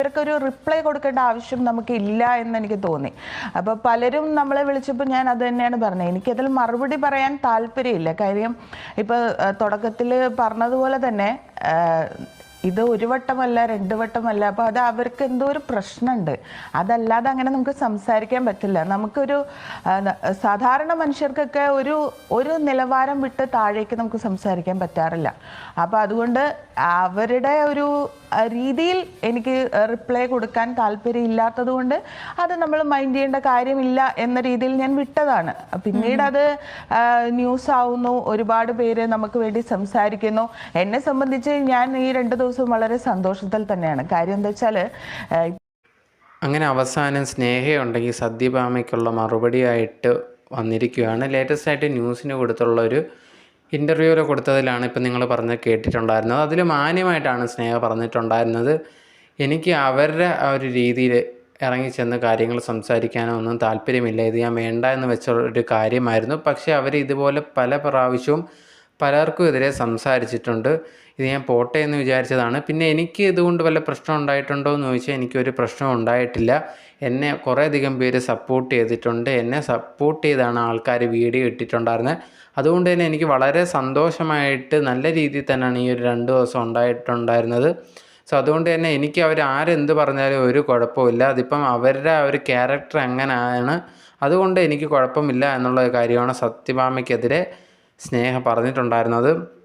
ഇവർക്കൊരു റിപ്ലൈ കൊടുക്കേണ്ട ആവശ്യം നമുക്ക് ഇല്ല എന്ന് എനിക്ക് തോന്നി. അപ്പോൾ പലരും നമ്മളെ വിളിച്ചപ്പോൾ ഞാൻ അത് തന്നെയാണ് പറഞ്ഞത്, എനിക്കതിൽ മറുപടി പറയാൻ താല്പര്യമില്ല. കാര്യം ഇപ്പോൾ തുടക്കത്തിൽ പറഞ്ഞതുപോലെ തന്നെ ഇത് ഒരു വട്ടമല്ല, രണ്ട് വട്ടമല്ല. അപ്പോൾ അത് അവർക്ക് എന്തോ ഒരു പ്രശ്നമുണ്ട്. അതല്ലാതെ അങ്ങനെ നമുക്ക് സംസാരിക്കാൻ പറ്റില്ല. നമുക്കൊരു സാധാരണ മനുഷ്യർക്കൊക്കെ ഒരു നിലവാരം വിട്ട് താഴേക്ക് നമുക്ക് സംസാരിക്കാൻ പറ്റാറില്ല. അപ്പോൾ അതുകൊണ്ട് അവരുടെ ഒരു രീതിയിൽ എനിക്ക് റിപ്ലൈ കൊടുക്കാൻ താല്പര്യമില്ലാത്തത് കൊണ്ട് അത് നമ്മൾ മൈൻഡ് ചെയ്യേണ്ട കാര്യമില്ല എന്ന രീതിയിൽ ഞാൻ വിട്ടതാണ്. പിന്നീട് അത് ന്യൂസ് ആവുന്നു, ഒരുപാട് പേര് നമുക്ക് വേണ്ടി സംസാരിക്കുന്നു. എന്നെ സംബന്ധിച്ച് ഞാൻ ഈ 2 ദിവസം വളരെ സന്തോഷത്തിൽ തന്നെയാണ്. കാര്യം എന്താ വെച്ചാൽ അങ്ങനെ അവസാനം സ്നേഹയുണ്ടെങ്കിൽ സത്യഭാമയ്ക്കുള്ള മറുപടിയായിട്ട് വന്നിരിക്കുകയാണ്. ലേറ്റസ്റ്റ് ആയിട്ട് ന്യൂസിന് കൊടുത്തുള്ളൊരു ഇൻ്റർവ്യൂവിൽ കൊടുത്തതിലാണ് ഇപ്പം നിങ്ങൾ പറഞ്ഞ് കേട്ടിട്ടുണ്ടായിരുന്നത്. അതിൽ മാന്യമായിട്ടാണ് സ്നേഹ പറഞ്ഞിട്ടുണ്ടായിരുന്നത്. എനിക്ക് അവരുടെ ആ ഒരു രീതിയിൽ ഇറങ്ങിച്ചെന്ന് കാര്യങ്ങൾ സംസാരിക്കാനോ ഒന്നും താല്പര്യമില്ല, ഇത് ഞാൻ വേണ്ട എന്ന് വെച്ചൊരു കാര്യമായിരുന്നു. പക്ഷേ അവർ ഇതുപോലെ പല പ്രാവശ്യവും പലർക്കും എതിരെ സംസാരിച്ചിട്ടുണ്ട്. ഇത് ഞാൻ പോട്ടെ എന്ന് വിചാരിച്ചതാണ്. പിന്നെ എനിക്ക് ഇതുകൊണ്ട് വല്ല പ്രശ്നം ഉണ്ടായിട്ടുണ്ടോ എന്ന് ചോദിച്ചാൽ എനിക്കൊരു പ്രശ്നം ഉണ്ടായിട്ടില്ല. എന്നെ കുറേയധികം പേര് സപ്പോർട്ട് ചെയ്തിട്ടുണ്ട്. എന്നെ സപ്പോർട്ട് ചെയ്താണ് ആൾക്കാർ വീഡിയോ ഇട്ടിട്ടുണ്ടായിരുന്നത്. അതുകൊണ്ട് തന്നെ എനിക്ക് വളരെ സന്തോഷമായിട്ട് നല്ല രീതിയിൽ തന്നെയാണ് ഈ ഒരു 2 ദിവസം ഉണ്ടായിട്ടുണ്ടായിരുന്നത്. സോ അതുകൊണ്ട് തന്നെ എനിക്ക് അവർ ആരെന്ത് പറഞ്ഞാലും ഒരു കുഴപ്പമില്ല. അതിപ്പം അവരുടെ ആ ഒരു ക്യാരക്ടർ അങ്ങനെയാണ്, അതുകൊണ്ട് എനിക്ക് കുഴപ്പമില്ല എന്നുള്ള കാര്യമാണ് സത്യഭാമയ്ക്കെതിരെ സ്നേഹ പറഞ്ഞിട്ടുണ്ടായിരുന്നത്.